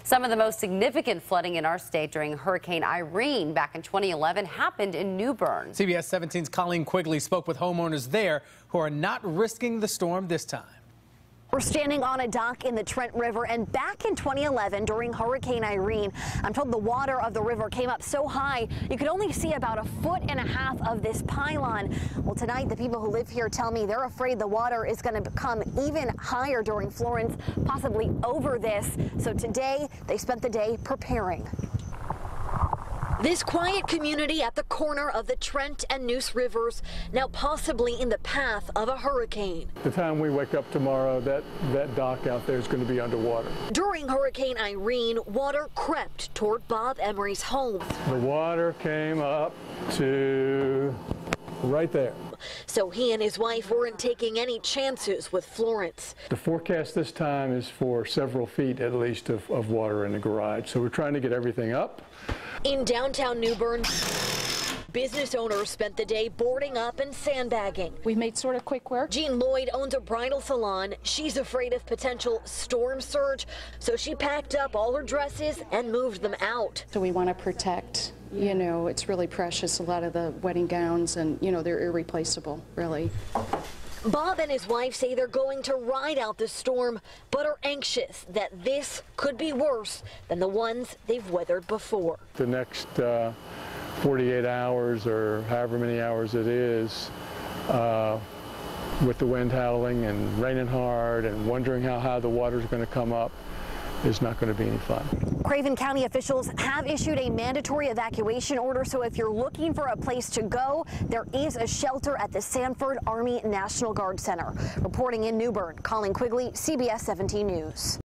Some of the most significant flooding in our state during Hurricane Irene back in 2011 happened in New Bern. CBS 17's Colleen Quigley spoke with homeowners there who are not risking the storm this time. We're standing on a dock in the Trent River, and back in 2011 during Hurricane Irene, I'm told the water of the river came up so high you could only see about 1.5 feet of this pylon. Well, tonight the people who live here tell me they're afraid the water is going to become even higher during Florence, possibly over this. So today they spent the day preparing. This quiet community at the corner of the Trent and Neuse rivers, now possibly in the path of a hurricane. The time we wake up tomorrow, that dock out there is going to be underwater. During Hurricane Irene, water crept toward Bob Emery's home. The water came up to right there. So he and his wife weren't taking any chances with Florence. The forecast this time is for several feet at least of water in the garage. So we're trying to get everything up. In downtown New Bern, business owners spent the day boarding up and sandbagging. We made sort of quick work. Jean Lloyd owns a bridal salon. She's afraid of potential storm surge, so she packed up all her dresses and moved them out. So we want to protect, you know, it's really precious, a lot of the wedding gowns, and, you know, they're irreplaceable, really. Bob and his wife say they're going to ride out the storm, but are anxious that this could be worse than the ones they've weathered before. The next 48 hours or however many hours it is, with the wind howling and raining hard and wondering how high the water's going to come up, is not going to be any fun. Craven County officials have issued a mandatory evacuation order, so if you're looking for a place to go, there is a shelter at the Sanford Army National Guard Center. Reporting in New Bern, Colleen Quigley, CBS 17 News.